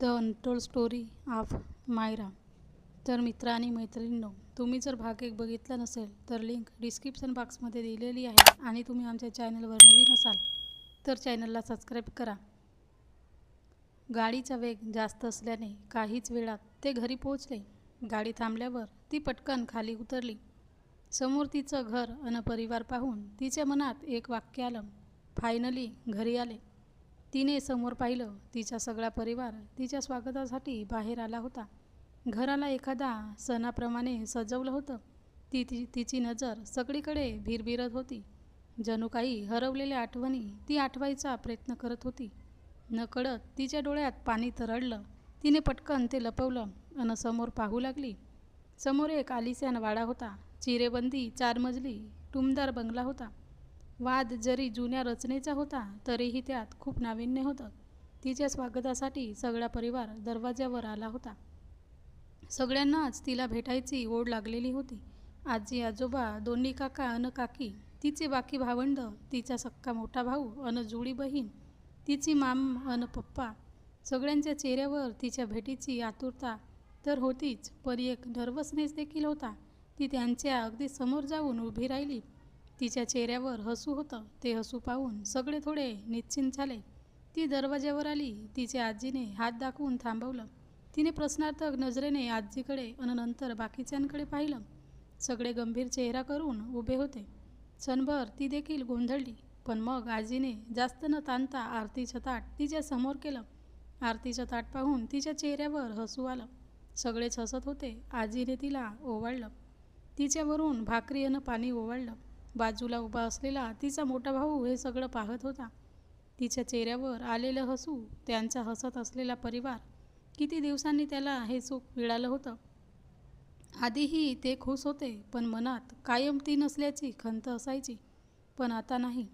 The untold story of Myra. तर मित्र आणि मैत्रिणींनो, तुम्ही जर भाग 1 बघितला नसेल तर लिंक डिस्क्रिप्शन बॉक्समध्ये दिलेली आहे आणि तुम्ही आमच्या चॅनलवर नवीन असाल तर चॅनलला सबस्क्राईब करा. गाडीचा वेग जास्त असल्याने काहीच वेळात ते घरी पोहोचले. गाडी थांबल्यावर ती पटकन खाली उतरली. समोर तिचं घर अन परिवार पाहून तिच्या मनात एक वाक्य आलं. फायनली घरी आले. तिने समोर पाहिलं. तिचा सगळा परिवार तिच्या स्वागतासाठी बाहेर आला होता. घराला एखादा सणाप्रमाणे सजवलं होतं. तिची नजर सगळीकडे भिरभिरत होती. जणू काही हरवलेल्या आठवणी ती आठवायचा प्रयत्न करत होती. नकळत तिच्या डोळ्यात पाणी तरळलं. तिने पटकन ते लपवलं अन समोर पाहू लागली. समोर एक आलिशान वाडा होता. चिरेबंदी 4 मजली टुमदार बंगला होता. वाद जरी जुन्या रचनेचा होता तरीही त्यात खूप नाविन्य होतं. तिच्या स्वागतासाठी सगळा परिवार दरवाज्यावर आला होता. सगळ्यांनाच तिला भेटायची ओढ लागलेली होती. आजी आजोबा, दोन्ही काका अन काकी, तिचे बाकी भावंड, तिचा सक्का मोठा भाऊ अन जुळी बहीण, तिची माम अन पप्पा. सगळ्यांच्या चेहऱ्यावर तिच्या भेटीची आतुरता तर होतीच, पण एक नर्वसनेस देखील होता. ती त्यांच्या अगदी समोर जाऊन उभी राहिली. तिच्या चेहऱ्यावर हसू होतं. ते हसू पाहून सगळे थोडे निश्चिंत झाले. ती दरवाज्यावर आली. तिच्या आजीने हात दाखवून थांबवलं. तिने प्रश्नार्थक नजरेने आजीकडे अन नंतर बाकीच्यांकडे पाहिलं. सगळे गंभीर चेहरा करून उभे होते. क्षणभर ती देखील गोंधळली, पण मग आजीने जास्त न ताणता आरतीचं ताट तिच्या समोर केलं. आरतीचं ताट पाहून तिच्या चेहऱ्यावर हसू आलं. सगळेच हसत होते. आजीने तिला ओवाळलं. तिच्यावरून भाकरी अन पाणी ओवाळलं. बाजूला उभा असलेला तिचा मोठा भाऊ हे सगळं पाहत होता. तिच्या चेहऱ्यावर आलेलं हसू, त्यांचा हसत असलेला परिवार. किती दिवसांनी त्याला हे सुख मिळालं होतं. आधीही ते खुश होते, पण मनात कायम ती नसल्याची खंत असायची. पण आता नाही.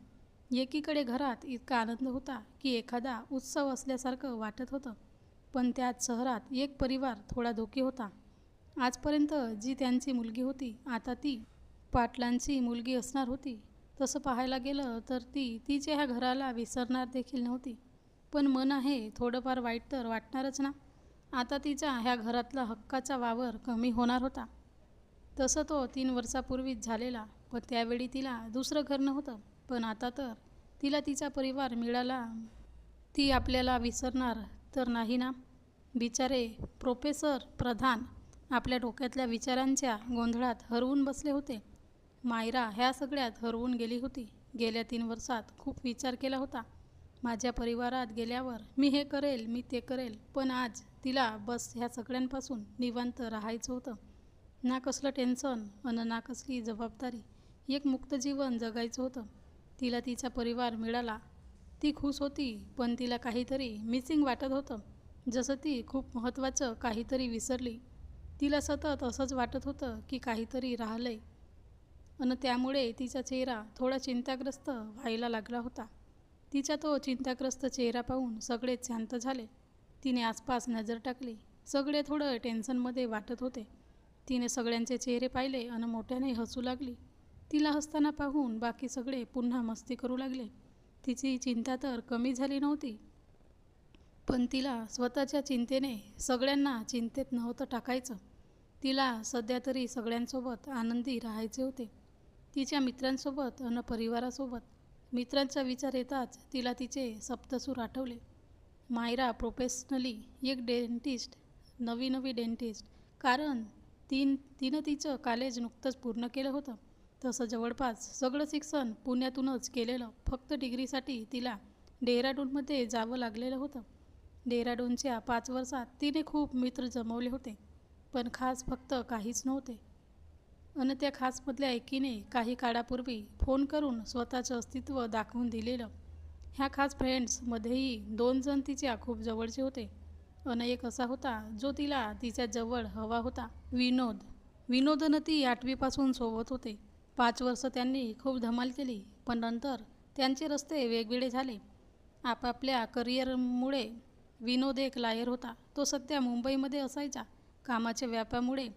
एकीकडे घरात इतका आनंद होता की एखादा उत्सव असल्यासारखं वाटत होतं. पण त्याच शहरात एक परिवार थोडा धोकी होता. आजपर्यंत जी त्यांची मुलगी होती, आता ती पाटलांची मुलगी असणार होती. तसं पाहायला गेलं तर ती तिच्या ह्या घराला विसरणार देखील नव्हती. पण मन आहे थोडंफार वाईट तर वाटणारच ना. आता तिचा ह्या घरातला हक्काचा वावर कमी होणार होता. तसं तो 3 वर्षापूर्वीच झालेला, पण त्यावेळी तिला दुसरं घर नव्हतं. पण आता तर तिला तिचा परिवार मिळाला. ती आपल्याला विसरणार तर नाही ना. बिचारे प्रोफेसर प्रधान आपल्या डोक्यातल्या विचारांच्या गोंधळात हरवून बसले होते. मायरा ह्या सगळ्यात हरवून गेली होती. गेल्या 3 वर्षात खूप विचार केला होता. माझ्या परिवारात गेल्यावर मी हे करेल, मी ते करेल. पण आज तिला बस ह्या सगळ्यांपासून निवांत राहायचं होतं. ना कसलं टेन्शन अन ना कसली जबाबदारी. एक मुक्त जीवन जगायचं होतं. तिला तिचा परिवार मिळाला. ती खुश होती, पण तिला काहीतरी मिसिंग वाटत होतं. जसं ती खूप महत्त्वाचं काहीतरी विसरली. तिला सतत असंच वाटत होतं की काहीतरी राहिलंय. अन त्यामुळे तिचा चेहरा थोडा चिंताग्रस्त व्हायला लागला होता. तिचा तो चिंताग्रस्त चेहरा पाहून सगळेच शांत झाले. तिने आसपास नजर टाकली. सगळे थोडं टेन्शनमध्ये वाटत होते. तिने सगळ्यांचे चेहरे पाहिले अन मोठ्याने हसू लागली. तिला हसताना पाहून बाकी सगळे पुन्हा मस्ती करू लागले. तिची चिंता तर कमी झाली नव्हती, पण तिला स्वतःच्या चिंतेने सगळ्यांना चिंतेत नव्हतं टाकायचं. तिला सध्या तरी सगळ्यांसोबत आनंदी राहायचे होते. तिच्या मित्रांसोबत अन परिवारासोबत. मित्रांचा विचार येताच तिला तिचे सप्तसूर आठवले. मायरा प्रोफेशनली एक डेंटिस्ट, नवी डेंटिस्ट. कारण तिनं तिचं कॉलेज नुकतंच पूर्ण केलं होतं. तसं जवळपास सगळं शिक्षण पुण्यातूनच केलेलं. फक्त डिग्रीसाठी तिला डेहराडूनमध्ये जावं लागलेलं होतं. डेहराडूनच्या 5 वर्षात तिने खूप मित्र जमवले होते, पण खास फक्त काहीच नव्हते. अन त्या खासमधल्या एकीने काही काळापूर्वी फोन करून स्वतःचं अस्तित्व दाखवून दिलेलं. ह्या खास फ्रेंड्समध्येही 2 जण तिच्या खूप जवळचे होते. अन एक असा होता जो तिला तिच्या जवळ हवा होता, विनोद. विनोदनं ती 8वीपासून सोबत होते. 5 वर्ष त्यांनी खूप धमाल केली, पण नंतर त्यांचे रस्ते वेगवेगळे झाले. आपापल्या करिअरमुळे. विनोद एक लायर होता. तो सध्या मुंबईमध्ये असायचा. कामाच्या व्यापामुळे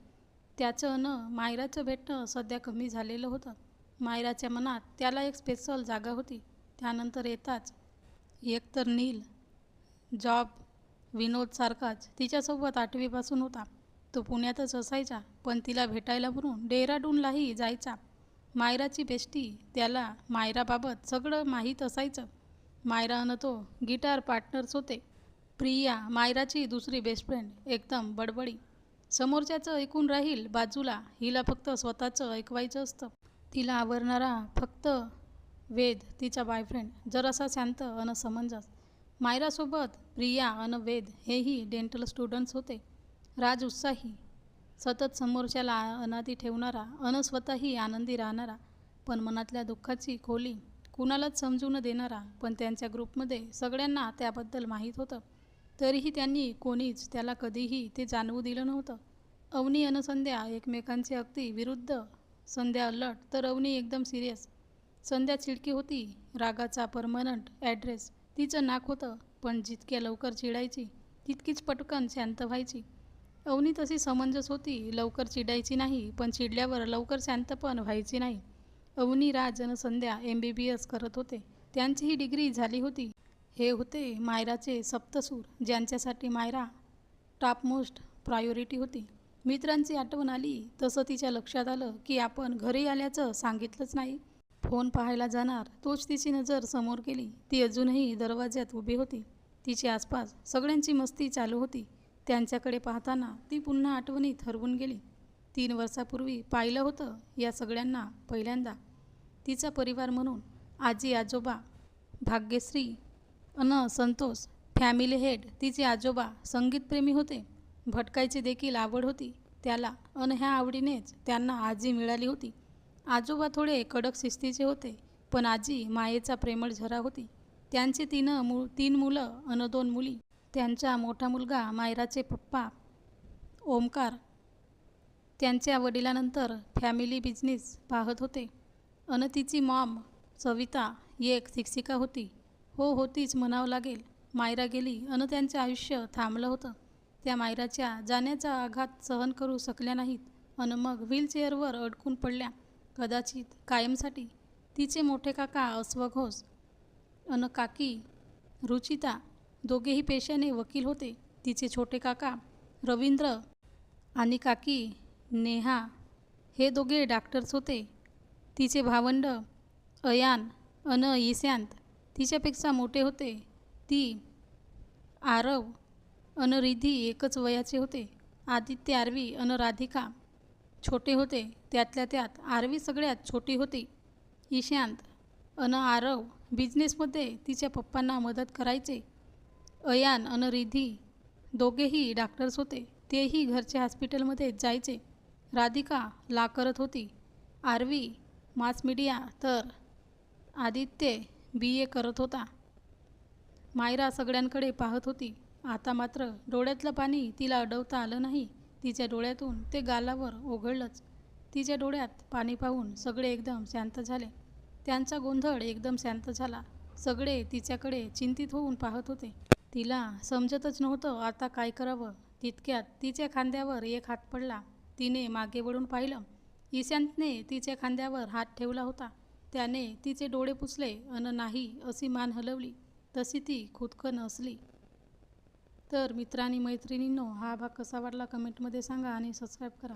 त्याचं अन मायराचं भेटणं सध्या कमी झालेलं होतं. मायराच्या मनात त्याला एक स्पेशल जागा होती. त्यानंतर येताच एकतर नील, जॉब विनोद सारखाच तिच्यासोबत 8वीपासून होता. तो पुण्यातच असायचा, पण तिला भेटायला म्हणून डेहराडूनलाही जायचा. मायराची बेस्टी. त्याला मायराबाबत सगळं माहीत असायचं. मायरा अन तो गिटार पार्टनर्स होते. प्रिया मायराची दुसरी बेस्ट फ्रेंड, एकदम बडबडी. समोरच्याचं ऐकून राहील बाजूला, हिला फक्त स्वतःचं ऐकवायचं असतं. तिला आवडणारा फक्त वेद, तिचा बॉयफ्रेंड, जरासा शांत अन समंजस. मायरासोबत प्रिया अन वेद हेही डेंटल स्टुडंट्स होते. राज उत्साही, सतत समोरच्याला अनादी ठेवणारा अन स्वतःही आनंदी राहणारा, पण मनातल्या दुःखाची खोली कुणालाच समजू न देणारा. पण त्यांच्या ग्रुपमध्ये सगळ्यांना त्याबद्दल माहीत होतं. तरीही त्यांनी कोणीच त्याला कधीही ते जाणवू दिलं नव्हतं. अवनी अन संध्या एकमेकांचे अगदी विरुद्ध. संध्या अलर्ट तर अवनी एकदम सिरियस. संध्या चिडकी होती, रागाचा परमनंट ॲड्रेस तिचं नाक होतं, पण जितक्या लवकर चिडायची तितकीच पटकन शांत व्हायची. अवनी तशी समंजस होती, लवकर चिडायची नाही, पण चिडल्यावर लवकर शांत पण व्हायची नाही. अवनी, राज अन संध्या MBBS करत होते. त्यांचीही डिग्री झाली होती. हे होते मायराचे सप्तसूर, ज्यांच्यासाठी मायरा टॉपमोस्ट प्रायोरिटी होती. मित्रांची आठवण आली तसं तिच्या लक्षात आलं की आपण घरी आल्याचं सांगितलंच नाही. फोन पाहायला जाणार तोच तिची नजर समोर गेली. ती अजूनही दरवाज्यात उभी होती. तिच्या आसपास सगळ्यांची मस्ती चालू होती. त्यांच्याकडे पाहताना ती पुन्हा आठवणीत हरवून गेली. 3 वर्षापूर्वी पाहिलं होतं या सगळ्यांना पहिल्यांदा. तिचा परिवार म्हणून आजी आजोबा, भाग्यश्री अन संतोष, फॅमिली हेड. तिचे आजोबा संगीतप्रेमी होते. भटकायची देखील आवड होती त्याला, अन ह्या आवडीनेच त्यांना आजी मिळाली होती. आजोबा थोडे कडक शिस्तीचे होते, पण आजी मायेचा प्रेमळ झरा होती. त्यांचे 3 मुलं अन 2 मुली. त्यांचा मोठा मुलगा मायराचे पप्पा ओमकार, त्यांच्या वडिलांनंतर फॅमिली बिझनेस पाहत होते. अन तिची मॉम सविता एक शिक्षिका होती. हो, होतीच म्हणावं लागेल. मायरा गेली अन त्यांचं आयुष्य थांबलं होतं. त्या मायराच्या जाण्याचा आघात सहन करू शकल्या नाहीत अन मग व्हीलचेअरवर अडकून पडल्या, कदाचित कायमसाठी. तिचे मोठे काका अश्वघोष अन काकी रुचिता दोघेही पेशाने वकील होते. तिचे छोटे काका रवींद्र आणि काकी नेहा हे दोघे डॉक्टर्स होते. तिचे भावंड अयान अन ईशांत तिच्यापेक्षा मोठे होते. ती आरव अन रिधी एकच वयाचे होते. आदित्य, आरवी अन राधिका छोटे होते. त्यातल्या त्यात आरवी सगळ्यात छोटी होती. ईशांत अन आरव बिझनेसमध्ये तिच्या पप्पांना मदत करायचे. अयान अन रिधी दोघेही डॉक्टर्स होते. तेही घरच्या हॉस्पिटलमध्ये जायचे. राधिका ला करत होती. आरवी मास मीडिया, तर आदित्य BA करत होता. मायरा सगळ्यांकडे पाहत होती. आता मात्र डोळ्यातलं पाणी तिला अडवता आलं नाही. तिच्या डोळ्यातून ते गालावर ओघळलंच. तिच्या डोळ्यात पाणी पाहून सगळे एकदम शांत झाले. त्यांचा गोंधळ एकदम शांत झाला. सगळे तिच्याकडे चिंतित होऊन पाहत होते. तिला समजतच नव्हतं आता काय करावं. तितक्यात तिच्या खांद्यावर एक हात पडला. तिने मागे वळून पाहिलं. ईशांतने तिच्या खांद्यावर हात ठेवला होता. त्याने तिचे डोळे पुसले अन नाही अशी मान हलवली. तशी ती खुदकन असली. तर मित्रांनी मैत्रिणींनो, हा भाग कसा वाटला कमेंटमध्ये सांगा आणि सबस्क्राईब करा.